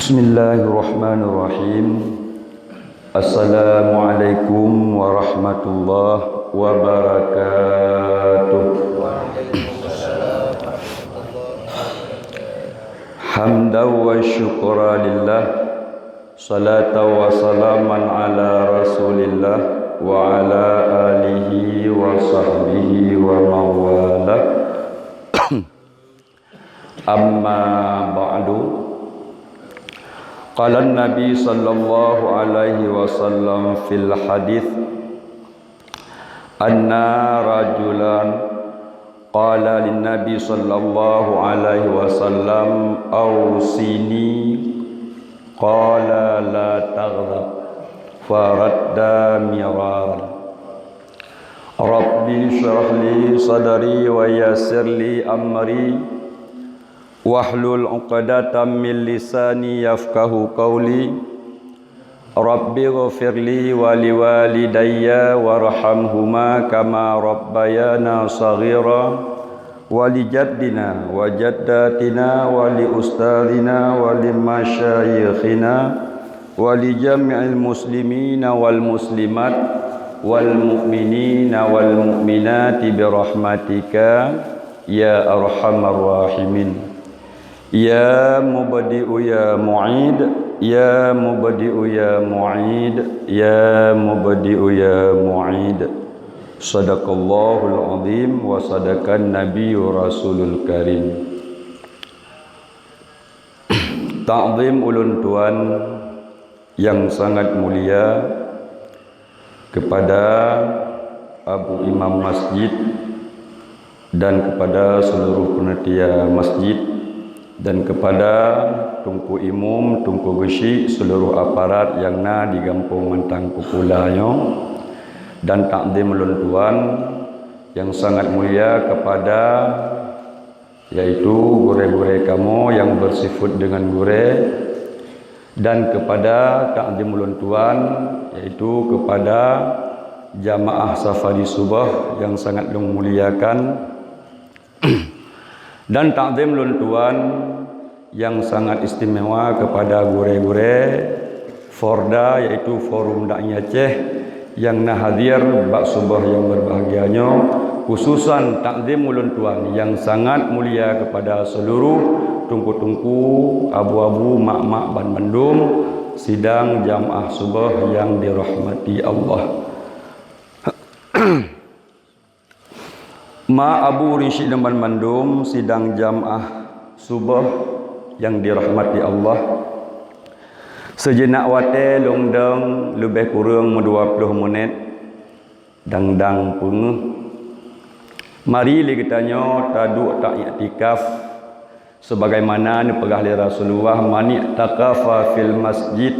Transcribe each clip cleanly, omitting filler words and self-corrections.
Bismillahirrahmanirrahim. Assalamualaikum warahmatullahi wabarakatuh. Hamdan wa syukra lillah, salatan wa salaman ala rasulillah wa ala alihi wa sahbihi wa mawala. Amma ba'du. Qala Nabi sallallahu alaihi wasallam fil hadis anna rajulan qala lin Nabi sallallahu alaihi wasallam awsini qala la taghdab faradda miraran Rabbi shrah li sadri wa yassir li amri wahlul 'uqdatam min lisani yafqahu qawli Rabbi ighfirli wa liwalidayya warhamhuma kama rabbayana shaghira wa li jaddina wa jaddatina wa li ustadzina wa li masyayikhina wa li jami'il muslimina wal muslimat wal mu'minina wal mu'minati bi rahmatika ya arhamar rahimin. Ya mubadi'u ya mu'id, ya mubadi'u ya mu'id, ya mubadi'u ya mu'id. Sadaqallahul azim wa sadaqan nabiyyu rasulul karim. Ta'zim ulun tuan yang sangat mulia kepada Abu Imam Masjid dan kepada seluruh panitia masjid dan kepada Tunku Imum, Tunku Besi, seluruh aparat yang na di Kampung Mentang Kukulanyo, dan takdim ulun tuan yang sangat mulia kepada yaitu gure-gure kamu yang bersifat dengan gure, dan kepada takdim ulun tuan yaitu kepada jamaah safari subah yang sangat memuliakan dan takdim ulun tuan yang sangat istimewa kepada gure-gure Forda yaitu Forum Dakwah Aceh yang nah hadir bak subah yang berbahagianya, khususan takdim ulun tuan yang sangat mulia kepada seluruh tungku-tungku abu-abu mak-mak ban mendum sidang jamaah subah yang dirahmati Allah. Ma Abu Rishid dan Mandum sidang jamaah subah yang dirahmati Allah. Sejenak wate longdang lebih kurang 20 menit dang punguh. Mari kita nyo taduk tak iktikaf sebagaimana dipegah li Rasulullah mani taqafa fil masjid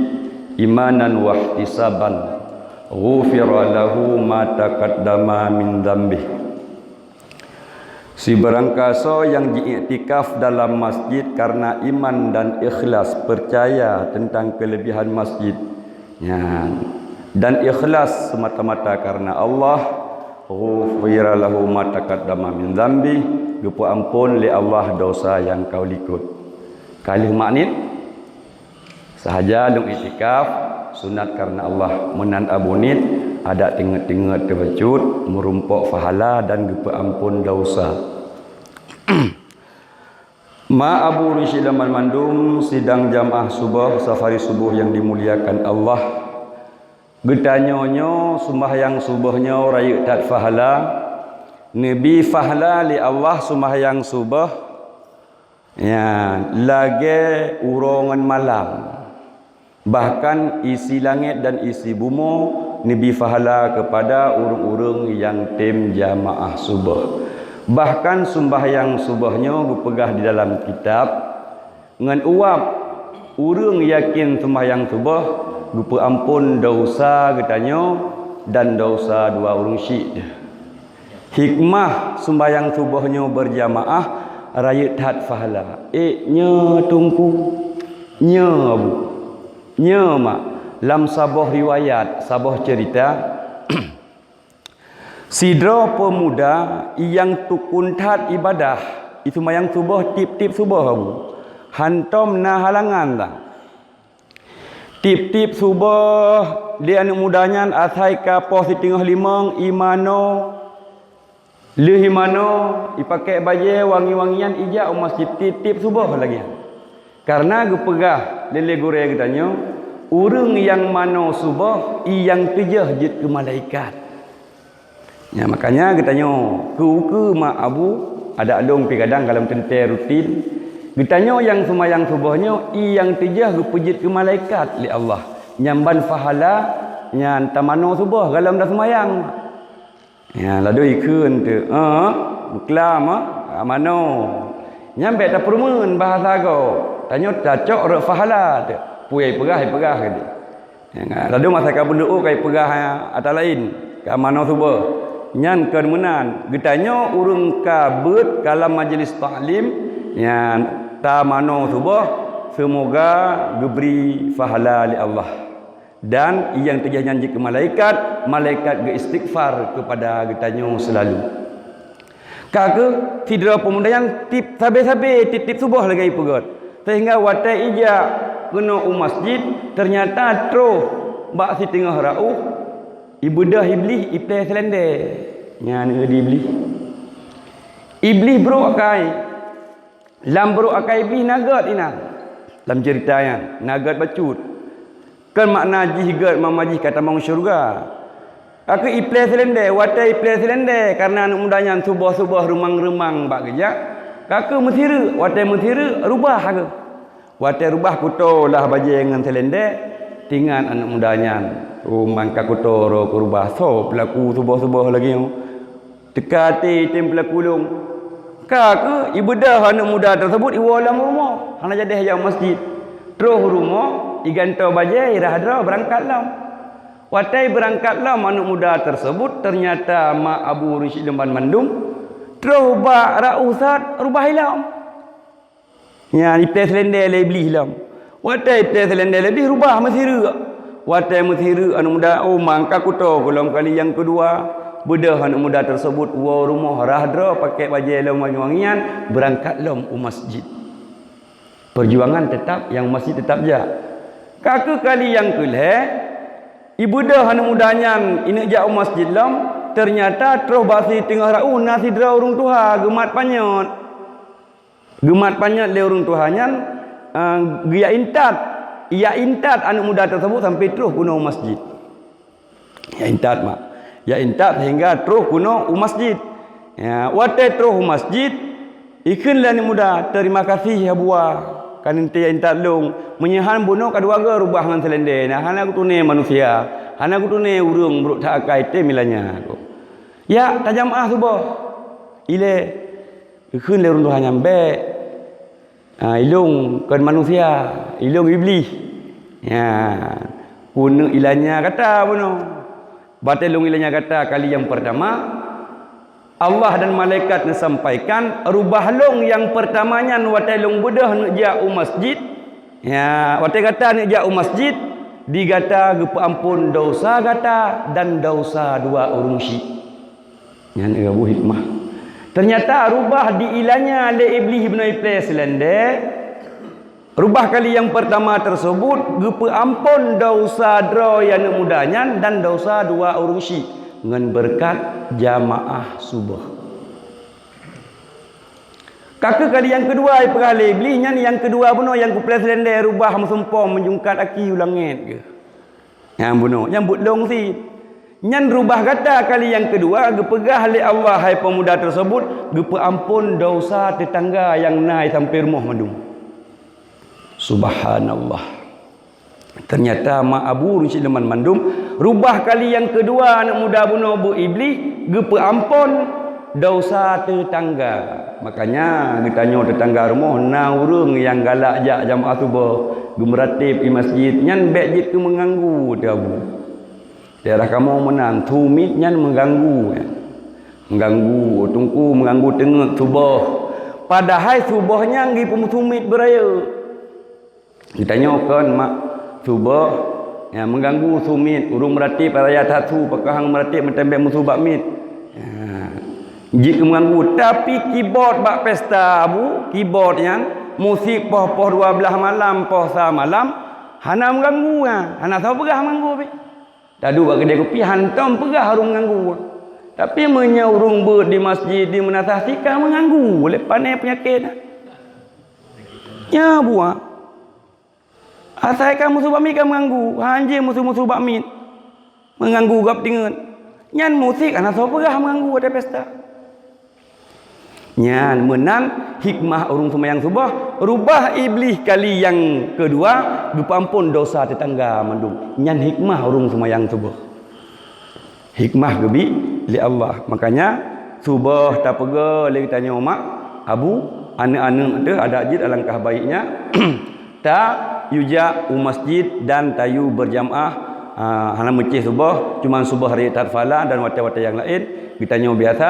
imanan wa ihtisaban ghufira lahu ma taqaddama min dzambihi. Si berangkasa yang diiktikaf dalam masjid karena iman dan ikhlas, percaya tentang kelebihan masjid ya, dan ikhlas semata-mata karena Allah, ghufira lahu ma taqaddama min dzambi, gepu ampun li Allah dosa yang kau likut. Kalih maknit sahaja dong iktikaf sunat karena Allah, menan abunit ada tengah-tengah terwujud merumpok pahala dan gepu ampun dosa. Ma Abu Rishid dan Mandum sidang jamaah subah safari subuh yang dimuliakan Allah. Getanyonyo sembahyang subuhnya raya tat pahala, nabi pahala li Allah sembahyang subah ya lagi urongan malam. Bahkan isi langit dan isi bumi nabi pahala kepada urung-urung yang tim jamaah subah. Bahkan sembahyang subahnya berpegah di dalam kitab ngan uap urung yakin sembahyang subah lupa ampun dosa katanya dan dosa dua urung syik. Hikmah sembahyang subahnya berjamaah raya tat pahala. Nya tungku nya abu nya mak lam sabah riwayat sabah cerita sidra pemuda yang tukuntat ibadah itu mayang subuh tip-tip subuh kamu hantom na halangan tak Tip-tip subah dia anak mudanya asai ka pos 3:30 imano leh imano ipakai baje wangi-wangian ijak masjid tip-tip subah lagi. Karena gepegah lele gore katanya urang yang mano subah yang tejah jid ke malaikat. Ya makanya katanya ke mak abu ada adong pi kadang dalam tentai rutin. Getanya yang semayang subuhnya yang tijah gepejit ke malaikat li Allah. Nyamban fahala nyan tamano subuh dalam dah semayang. Ya lalu ikun tu. Buklam mano. Nyampe tak perumun bahasa kau. Tanya cocok re fahala tu. Puai pegah ke dia. Ya lalu masa ka benduk kai pegah atas lain ka mano subuh. Nyan kemunan getanya urang kabut kalam majlis taklim yang tamano subah semoga diberi pahala oleh Allah dan yang terjadi janji ke malaikat beristighfar kepada getanya selalu. Kaka tidra pemudayan tip sabe-sabe tip subah lagi pegot sehingga watai ija kena masjid ternyata terus bak si tengah rauh ibadah iblis iplai selende nya ni iblis bro akai lambro akai iblis nagat ina dalam ceritanya nagat bacut kan makna jigat mamajih kata mau syurga aku iplai selende watai iplai selende karena anak mudanya subah-subah remang-remang bak gejak kakak mesira watai mesira rubah ke watai rubah kutolah baje dengan selende tinggal anak mudanya mangka kutoro ku rubah so pelaku subah-subah lagi tekati tim pelaku long kak ibadah anak muda tersebut iwalam rumah hana jadi hajat masjid terus rumah igantau bajai rahadra berangkatlah watai berangkatlah anak muda tersebut ternyata mak Abu Rashid Lemban Mandum terus bak rausat rubah hilang ya ipai selendai lebih hilang watai ipai selendai lebih rubah mesira watai mesira anak muda mangka kuto golong kali yang kedua bedah anak muda tersebut wa rumah rahdra pakai baju lom wangi-wangian berangkat lom masjid. Perjuangan tetap yang masjid tetap ja. Kakak kali yang kelih ibadah anak mudanya ini ja masjid lom ternyata terus basi tengah rau nasi dra urung tuha gemat panyot. Gemat panyot le urung tuhanya gia intat. Ia intat anak muda tersebut sampai terus guna masjid. Ya intat mak. Ya intat sehingga terus kuno masjid. Ya, watai terus masjid ikunlah ni muda terima kasih ya buah kan ente intat long menyahan bunuh kedua ke rubah dengan selendai nah hana kutune manusia hana kutune urung buruk tak akai te milanya ya tajamah subah ile ikun le runduh nyambe ilung kan manusia ilung iblis ya kuno ilanya kata bunuh Batalung ilahnya kata kali yang pertama Allah dan malaikat sampaikan rubah long yang pertamanya watalung bedah nak jau masjid ya watai kata nak jau masjid digata ampun dosa kata dan dosa dua urungsi yang abu hikmah ternyata rubah diilahnya oleh iblis ibn iblis selende rubah kali yang pertama tersebut gepe ampun dosa dro yang mudanya dan dosa dua urungsi dengan berkat jamaah subuh. Kakak kali yang kedua perali belinya yang kedua bunuh yang kuplas lende rubah mesumpong menjungkat aki ulangit ke. Yang bunuh yang butlong si. Nyan rubah kata kali yang kedua gepegah oleh Allah hai pemuda tersebut gepe ampun dosa tetangga yang naik sampai rumah mandum. Subhanallah. Ternyata mak Abu Rashid Lemban Mandum rubah kali yang kedua anak muda bunuh bu iblis gepe ampun dosa tetangga. Makanya ditanya tetangga rumah na urang yang galak jak jamaah subuh gemeratib di masjid nyan bejit tu mengganggu dia bu. Daerah kamu menang tumit nyan mengganggu ya. Mengganggu tungku mengganggu tengah subuh. Padahal subuhnya ngi pemutumit beraya. Ditanya kan mak subuh ya mengganggu sumit urung meratib raya satu pakahang meratib mentembek musuh bakmit ya jika mengganggu tapi keyboard bak pesta bu keyboard yang musik poh 12 malam poh sa malam Hana mengganggu hana tahu pegah mengganggu pi. Tadu bagi kedai kopi hantam pegah harung mengganggu. Tapi menyaurung ber di masjid di menatah tika mengganggu oleh panai penyakit. Ya buah. Asal kamu musuh bakmi kan mengganggu. Hanji musuh-musuh bakmi mengganggu gap dengan. Nyan musik anak tahu pegah mengganggu ada pesta. Nyan menan hikmah urung semayang subuh rubah iblis kali yang kedua dipampun dosa tetangga mandum. Nyan hikmah urung semayang subuh. Hikmah gebi li Allah. Makanya subuh tak pega lagi tanya mak abu anak-anak tu ada ajit alangkah baiknya tak yuja masjid dan tayu berjamaah hana mecih subuh cuma subuh hari tatfala dan wata-wata yang lain kita nyo biasa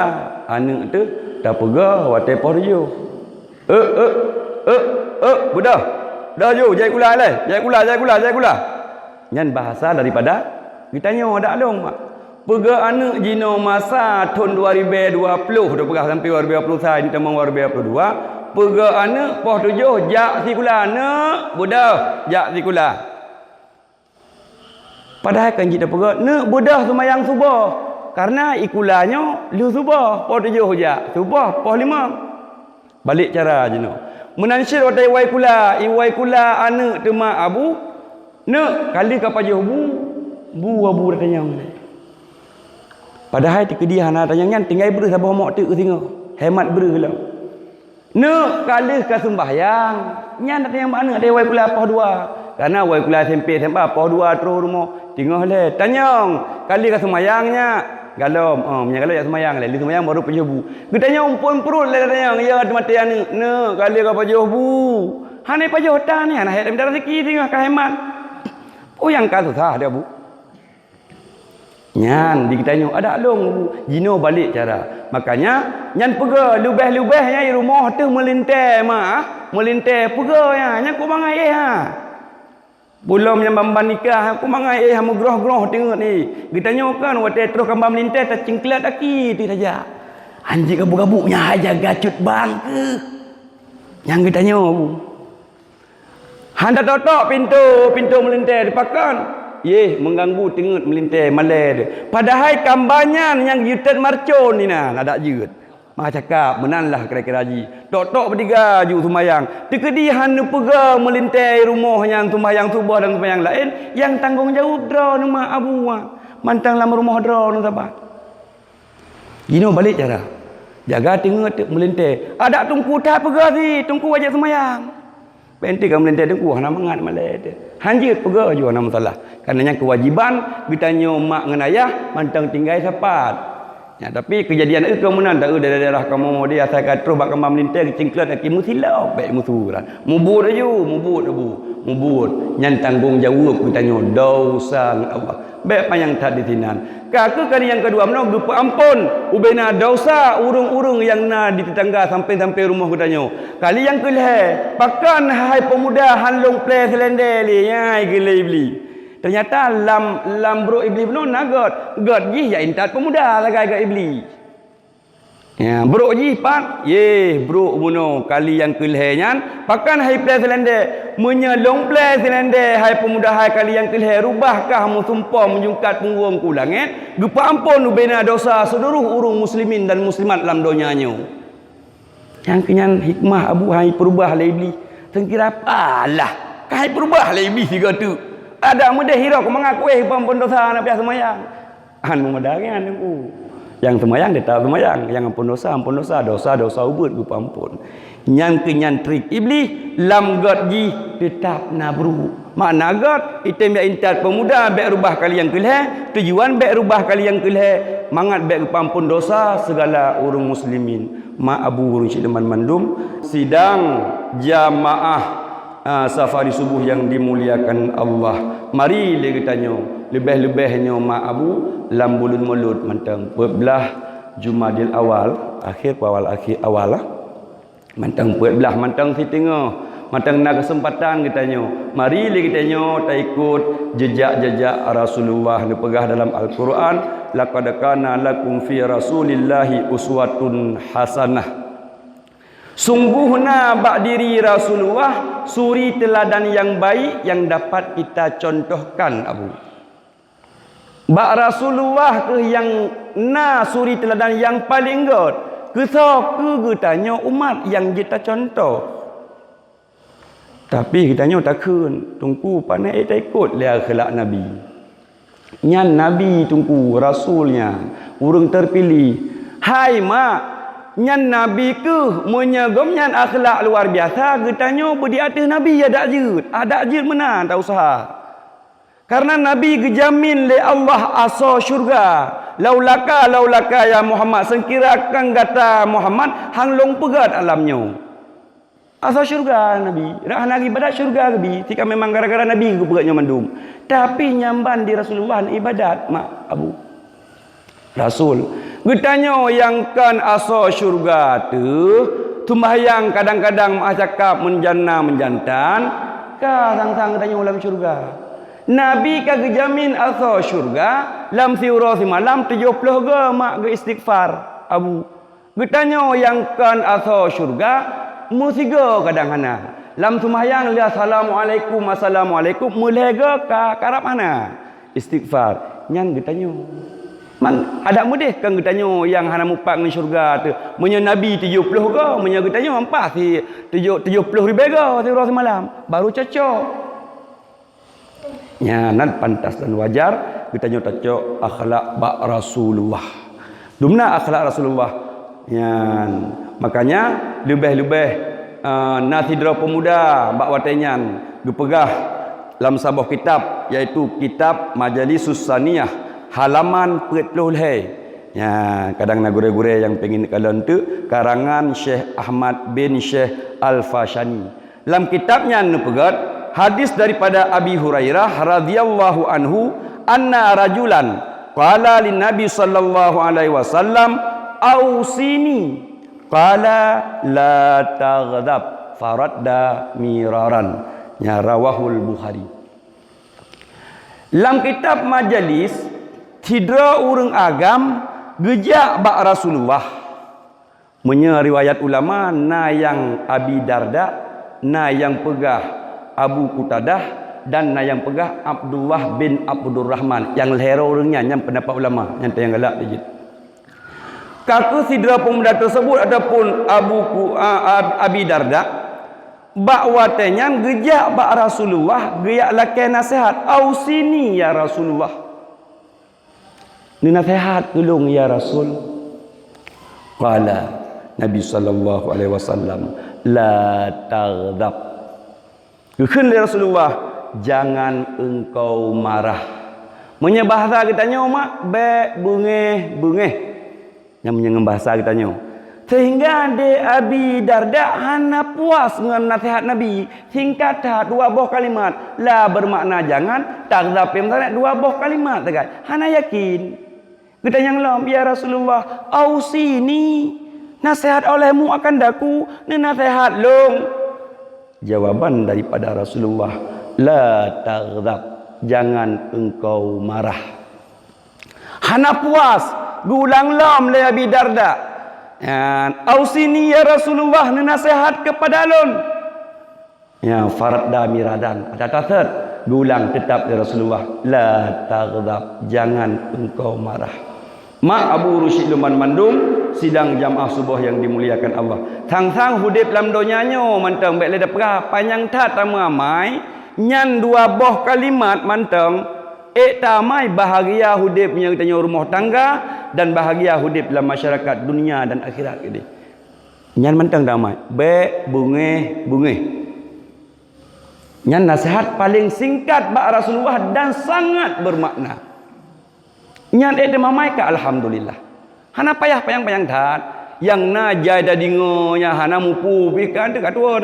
anak tu dah pega wate porjo budah dah jo jai kula lai jai kula nyan bahasa daripada kita nyo dak long mak pega anak jino masa tahun 2020 dah pegah sampai 2021 ni tamang 2022 pega anak poh 7 jak si kula anak budah jak si kula padahal kan kita pega nak budah semayang subuh karena ikulanyo lu subuh poh 7 jak subuh poh 5 balik cara jino menansyir watai wai kula anak tema abu nak kali kapajuh bu abu dah tanya padahal tikedi hana tanya tinggal ber sabah mak tu singa hemat ber lah nak kali ka sembahyang nyan tanya mana ada wai kula poh 2 karena wai kula SMP sembah poh 2 terus rumah tinggal le tanyang kali ka semayangnya galom nya kalau ya semayang le semayang baru pajuh bu kita tanya umpun perut le tanyang ya mati anu ne kali ka pajuh bu hane pajuh ta ni hana het minta rezeki tinggal ka hemat oh yang ka susah dia bu nyan di kita nyo ada long bu jino balik cara makanya nyan pega lubeh-lubehnya di rumah tu melintai pega ya nyan ko bangai belum yang bamban nikah aku mangai hamu groh-groh tengok ni. Kita nyokan wate terus kambang melintai tak cingklat aki tu saja. Anjing kabuk-kabuknya aja gacut bang ke. Yang kita nyobu. Handa totok pintu melintai dipakan. Ye mengganggu tengok melintai malai dia. Padahal kambanyan yang yutet marcon ni nah ada jeut. Mak cakap menanlah kira-kira haji. Tok-tok bertiga ju sembayang. Tekedihan nu pega melintai rumahnya sembayang subuh dan sembayang lain yang tanggung jawab draw nama abu mantang lam rumah draw nu sabar. Gino balik cara. Jaga tengok melintai. Ada tungku tak pega si, tungku wajib sembayang. Penting kan melintai tungku hana mangat malai dia. Hanjit pega ju hana masalah. Karenanya kewajiban ditanya mak ngan ayah mantang tinggal sapat. Ya, tapi kejadian itu kemudian tak ada daerah kamu dia asal kat terus bak kembang melintai cingklat aki musilau baik musuran mubur ayu mubur nyan tanggung jawab kita nyo dosa Allah baik panjang tak ditinan kakak kali yang kedua menog dupa ampun ubena dosa urung-urung yang na di tetangga sampai rumah kita nyo kali yang kelih pakan hai pemuda hanlong play selendeli nyai gele beli. Ternyata lam bro iblis benar nagot. God ji ya intat pemuda lagai ke iblis. Ya, bro ji pak. Ye, bro buno kali yang kelhenyan pakan hai play selende menyelong play selende hai pemuda hai kali yang kelhe rubahkah mu sumpah menjungkat punggung ku langit. Gepa ampun ubena dosa seluruh urung muslimin dan muslimat dalam donyanya. Yang kenyan hikmah abu hai perubah le iblis. Tengkira apalah. Kai perubah le iblis juga tu. Ada mudah hira ko mengaku pampun dosa nak piah semayang. Anu medangan aku. Yang semayang dia tak semayang, yang ampun dosa, dosa ubud ku pampun. Yang kenyan trik iblis lam god ji tetap nabru. Makna god item ya intat pemuda baik rubah kali yang kelih, tujuan baik rubah kali yang kelih, mangat baik pampun dosa segala urung muslimin. Ma abu urung Syekh Mandum sidang jamaah safari subuh yang dimuliakan Allah. Mari kita tanya lebih-lebihnya mak abu lam bulan mulut mantang belah Jumadil awal akhir awal lah. Mantang belah mantang si tengah mantang nak kesempatan kita tanya. Mari kita tanya tak ikut jejak-jejak Rasulullah yang pegah dalam Al-Quran. Laqad kana lakum fi Rasulillahi uswatun hasanah. Sungguhnya bak diri Rasulullah suri teladan yang baik yang dapat kita contohkan Abu. Bak Rasulullah ke yang suri teladan yang paling god. Kesok ke tanya umat yang kita contoh. Tapi kita tak kun tunggu panai tak ikut dia kelak Nabi. Nyan Nabi tunggu Rasulnya urang terpilih. Hai mak, nyan Nabi ke menyegom nyan akhlak luar biasa. Getanya beri atas Nabi ada jut. Ada jut mana tak usah. Karena Nabi gejamin le Allah asa syurga. Laulaka ya Muhammad, sengkirakan kata Muhammad hang long pegat alamnya. Asa syurga Nabi. Dah lagi ibadat syurga Nabi. Jika memang gara-gara Nabi ke pegatnya mandum. Tapi nyamban di Rasulullah ibadat mak Abu. Rasul. Getanya yang kan asa syurga tu sembahyang kadang-kadang mak cakap menjana menjantan. Ka sang-sang getanya ulam syurga. Nabi ka gejamin asa syurga lam siura si malam 70 ge mak ge istighfar Abu. Getanya yang kan asa syurga musiga kadang-kadang. Lam sembahyang dia assalamualaikum mulai ke karap mana? Istighfar. Nyan getanya. Man ada mudih kan getanya yang hana mupak dengan syurga tu. Menye Nabi 70 ke, menye getanya ampas si 70 ribu ke siura semalam. Baru cocok. Nan pantas dan wajar getanya cocok akhlak bak Rasulullah. Dumna akhlak Rasulullah. Yan makanya lebih-lebih nasidra pemuda bak watenyan gepegah dalam sebuah kitab iaitu kitab Majalisus Saniyah halaman 40. Ya, kadang nagure-gure yang pengin kalian tu karangan Syekh Ahmad bin Syekh Al-Fashani. Dalam kitabnya pegat hadis daripada Abi Hurairah radhiyallahu anhu anna rajulan qala lin Nabi sallallahu alaihi wasallam ausini qala la taghdab faradda miraran. Ya rawahul Bukhari. Dalam kitab majalis tidra urang agam gejak bak Rasulullah menye riwayat ulama na yang Abi Darda na yang pegah Abu Qutadah dan yang pegah Abdullah bin Abdurrahman yang lehera orangnya yang pendapat ulama yang tayang galak digit. Kaku sidra pemuda tersebut adapun Abi Darda bak watenya gejak bak Rasulullah geyak lakai nasihat ausini ya Rasulullah. Ni nasihat tolong ya Rasul. Qala Nabi sallallahu alaihi wasallam la taghdab. Kekhun Rasulullah, jangan engkau marah. Menyebahasa kitanya mak bungeh. Yang menyengem bahasa kitanya. Sehingga de Abi Darda hana puas dengan nasihat Nabi. Singkat dua buah kalimat. La bermakna jangan, tak zapim dua buah kalimat tegat. Hana yakin. Kitanya ngelom, ya Rasulullah, ausini nasihat olehmu akan daku, ni nasihat long. Jawaban daripada Rasulullah, la taghdab, jangan engkau marah. Hana puas, gulang lam le Abi Darda. Ausini ya Rasulullah, nasihat kepada lon. Ya faradda miradan. Ada tasad, gulang tetap ya Rasulullah, la taghdab, jangan engkau marah. Mak Abu Rusyid Luman Mandum sidang jamaah subuh yang dimuliakan Allah. Sang-sang hudip dalam donyanya manteng baik leda perah panjang tat tamu amai nyan dua boh kalimat manteng tamai bahagia hudipnya kitanya rumah tangga dan bahagia hudip dalam masyarakat dunia dan akhirat ini. Nyan manteng damai baik bungeh. Nyan nasihat paling singkat bak Rasulullah dan sangat bermakna. Nyan mamai ka alhamdulillah. Hana payah payang dat. Yang na jada dingonya hana mupu pikan dekat tua.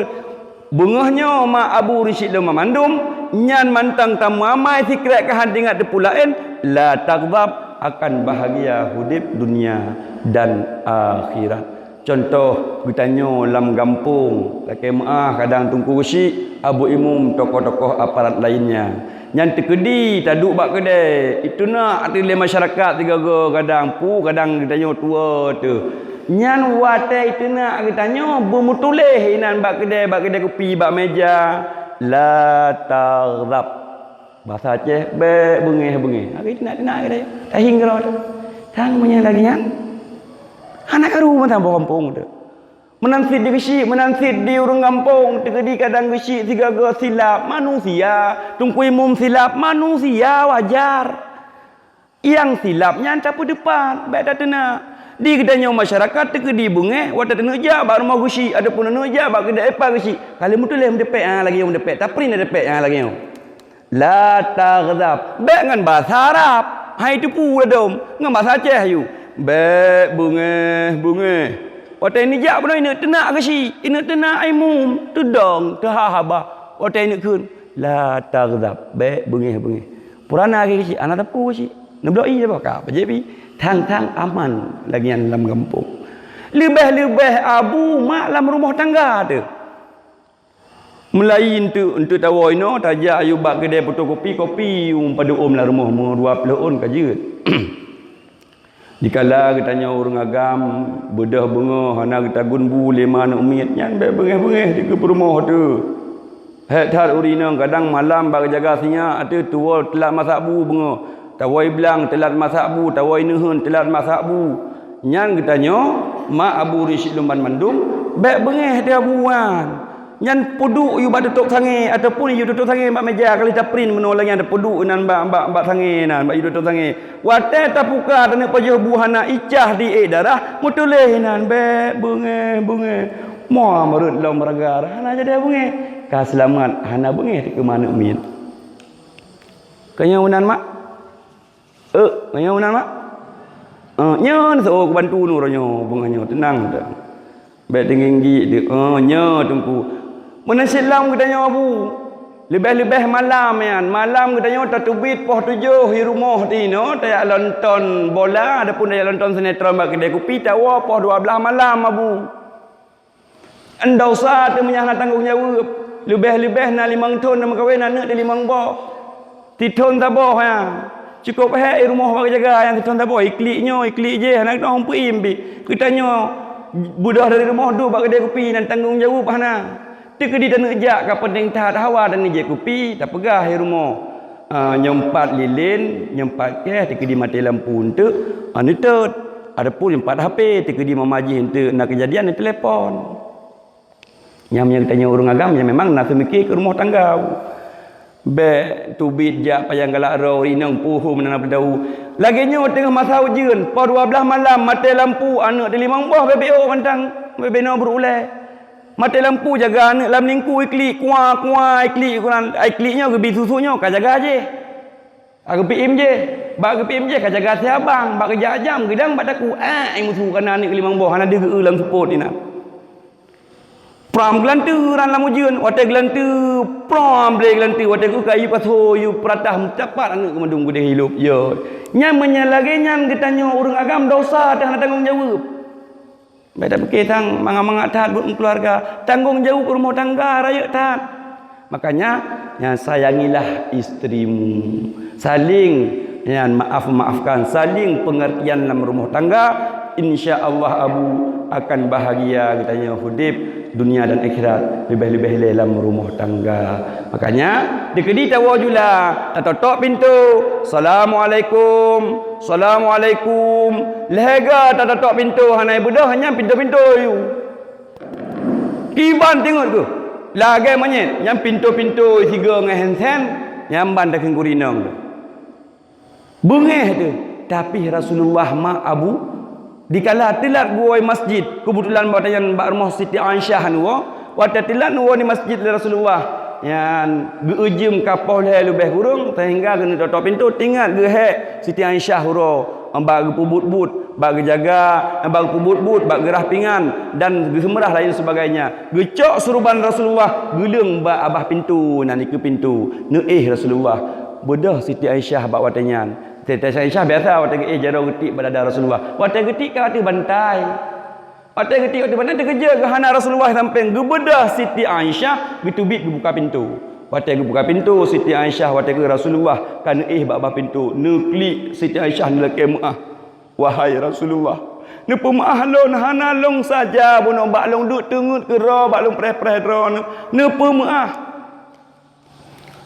Bungahnya ma Abu Rusyid Luman Mandum nyan mantang tamamai sikrat kehandingat depulain la taghdab akan bahagia hudip dunia dan akhirat. Contoh bertanya dalam kampung laki maah kadang tungku rusik Abu Imum tokoh-tokoh aparat lainnya yang terkedi tak duduk bak kedai itu nak arti masyarakat tiga kadang pu kadang ditanya tua tu Nyan wate itu nak katanya bermutuleh inan bak kedai kopi bak meja la taghdab. Bahasa Aceh be bengeh. Hari nak kedai. Dah hingga tu. Tang punya lagi nyan. Anak karu macam kampung tu. Menansit di kesi, menansit di urang kampung, tegedi kadang kesi tiga silap manusia, tungkui mum silap manusia wajar. Yang silapnya capu depan, baik dah tenang. Di kedainya masyarakat tegedi bunga, wata tenaja baru mau kesi, ada pun tenaja bak kedai apa kesi. Kalau mutul yang depek lagi yang depek, tapi ni depek lagi yang. La taghdab. Baik dengan bahasa Arab. Hai itu pula dom, dengan bahasa Aceh you. Baik bunga. Wata ini jak pun ini tenak kesi, ini tenak aimum, tudong, tehahabah. Wata ini kun. La taghdab. Baik bunga. Purana kesi, anak tepu kesi. Nabloi apa kah? Jadi tang aman lagi yang dalam kampung. Lebih abu mak dalam rumah tangga tu. Melain tu untuk tahu ino tajak ayu bak kedai fotokopi kopi pada dalam rumah mu 20 on kajut. Dikala katanya orang agam bedah bunga hana kita gunbu 5 nak umit nyan bengeh di ke rumah tu. Hektar urina kadang malam bak jaga sinya ada tua telat masak bu bunga. Tawai bilang telat masak bu, tawai nuhun telat masak bu. Nyan katanya mak Abu Rashid Lumban Mandung baik bengeh dia buan. Nyan puduk you bak tutup sange ataupun you tutup sange mak meja kali taprin menolak yang ada puduk nan bak sange nan bak you tutup sange. Wate tapuka tane pajah buhana icah di darah mutuleh nan baik bengeh. Mo marut lom ragar hana jadi bengeh. Ka selamat hana bengeh ke mana min. Kanya unan mak kaya unan mak? Nyo so aku bantu nu ronyo bunganyo tenang dah. Baik tinggi dia. Nyo tungku. Mana silam katanya abu. Lebih malam yan. Malam katanya tatubit poh 7 di rumah ti no. Tayak lonton bola adapun tayak lonton sinetron bak kedai kopi tawa poh 12 malam abu. Anda usah tu menyah tanggungjawab. Lebih na 5 ton nak kahwin anak dia 5 boh. Titon taboh ya. Cukup hai rumah bak jaga yang kita tak boleh iklik je anak dah hang puim bi kitanya budak dari rumah tu bak kedai kopi dan tanggungjawab hana tekedi dan ejak ka penting tahat hawa dan je kopi tak pegah hai rumah nyempat lilin nyempat ke tekedi mati lampu untuk ni tut adapun nyempat HP tekedi mamaji untuk nak kejadian ni telefon yang tanya orang agam yang memang nak mikir ke rumah tangga be tubit jak payang galak ro inang puhu menanam pedau laginya tengah masa hujan pukul 12 malam mati lampu anak di 5 buah BBO kantang BBO berulai mati lampu jaga anak dalam lingku iklik kuah iklik kurang ikliknya gebi susunya ka jaga je aku PM je bak ke PM je ka jaga siabang bak kerja jam gedang bak daku ai musuh kana anak 5 buah ana dia dalam support ni nak pram gelantu ran lam ujian wate gelantu pram ble gelantu wate ku kayu paso yu pratah cepat anak kemandung gede hidup yo nyam menyalage nyam ditanya urang agam dosa dah tanggung jawab beda fikir tang manga-manga taat buat keluarga tanggung jawab rumah tangga rakyat taat makanya yang sayangilah istrimu saling yang maafkan saling pengertian dalam rumah tangga insya-Allah abu akan bahagia katanya hidup dunia dan akhirat lebih-lebih dalam rumah tangga. Makanya dikedi tawajula tutup pintu. Assalamualaikum. Lega tutup pintu hanai budah hanya pintu-pintu you. Kiban tengok tu. Lagi monyet yang pintu-pintu tiga dengan hand yang ban dak kurinang. Bengeh tu. Tapi Rasulullah ma Abu dikala telat gua masjid kebetulan batayan bak rumah Siti Aisyah nuwa wata telat nuwa di masjid Rasulullah yang geujum kapal le lebih kurang sehingga kena tutup pintu tinggal ge Siti Aisyah huro bak pubut-but bak jaga bak pubut-but bak gerah pingan dan gesemerah lain sebagainya gecok suruban Rasulullah geleng bak abah pintu nan ke pintu neih Rasulullah bedah Siti Aisyah bak watanyan Siti Aisyah biasa waktu jaro getik pada Rasulullah. Waktu getik ka hati bantai. Waktu getik hati bantai kerja ke hana Rasulullah sampai gebedah Siti Aisyah getubit buka pintu. Waktu buka pintu Siti Aisyah waktu Rasulullah kan bak pintu. Neklik Siti Aisyah nelekai muah. Wahai Rasulullah, Ne pemaah lon hana long saja buno bak long duk tengut ke ro bak long preh-preh ro ne pemaah.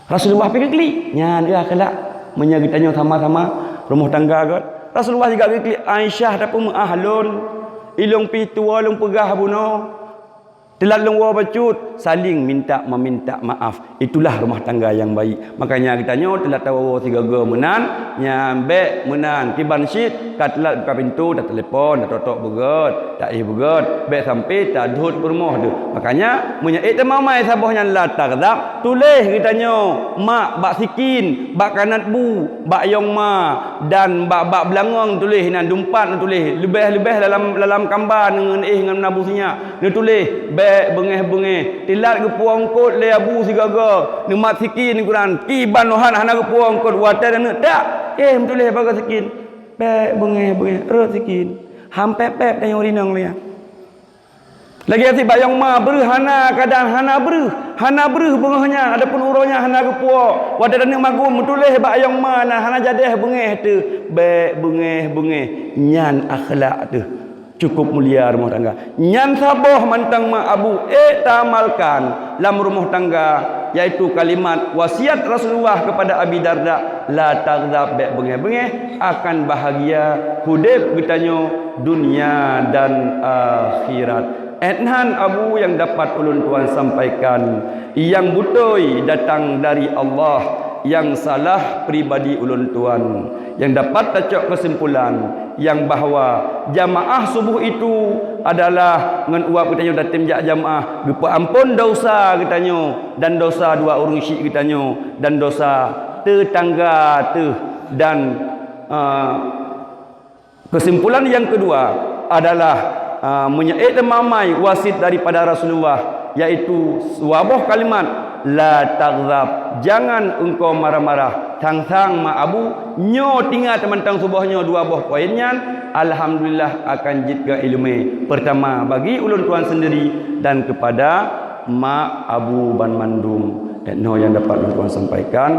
Rasulullah pergi klik nya dia kelak menyagi tanya sama-sama rumah tangga got. Rasulullah juga klik Aisyah da pemaah lon ilong pitu long pegah buno. Telat lengwa bacut saling meminta maaf. Itulah rumah tangga yang baik. Makanya kita tanya telat tahu tiga go menan nyambe menan kiban syit kat telat buka pintu dah telefon dah totok begot tak begot be sampai tak duduk ke rumah tu. Makanya punya mamai sabahnya la taghdab tulis kita tanya mak bak sikin bak kanat bu bak yong ma dan bak belangong tulis nan dumpat tulis lebih dalam gambar dengan dengan nabusnya dia tulis bengeh tilat ke puang kot le abu sigaga ni mat sikin Quran kiban nohan hana ke puang kot water dan tak betul baga sikin bengeh ro sikin hampep dan yang rinang dia lagi asyik bayang ma berhana kadang hana beruh bengahnya adapun uronya hana ke puang water dan magum betul bayang ma hana jadah bengeh tu bengeh nyan akhlak tu cukup mulia rumah tangga. Nyan saboh mantang ma abu tamalkan dalam rumah tangga yaitu kalimat wasiat Rasulullah kepada Abi Darda la taghdab bengeh akan bahagia hidup kitanya dunia dan akhirat. Etnan abu yang dapat ulun tuan sampaikan yang butoi datang dari Allah yang salah pribadi ulun tuan yang dapat tacok kesimpulan yang bahawa jamaah subuh itu adalah ngan uap kitanya datim jak jamaah gepa ampun dosa kitanya dan dosa dua orang syik kitanya dan dosa tetangga tu dan kesimpulan yang kedua adalah menyait mamai wasit daripada Rasulullah yaitu sebuah kalimat la taghdab jangan engkau marah-marah tang-tang ma abu nyo tinggal teman-teman subahnya dua buah poinnya alhamdulillah akan jitga ilmu pertama bagi ulun tuan sendiri dan kepada mak abu ban mandum dan no yang dapat ulun tuan sampaikan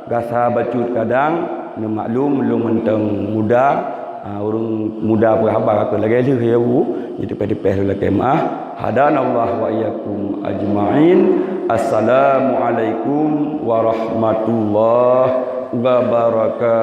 gasa bacut kadang ne maklum belum menteng muda orang muda berhabar aku lagi tu ya bu itu pada pihak kemah hadanallah wa iyyakum ajma'in. Assalamualaikum warahmatullahi wabarakatuh.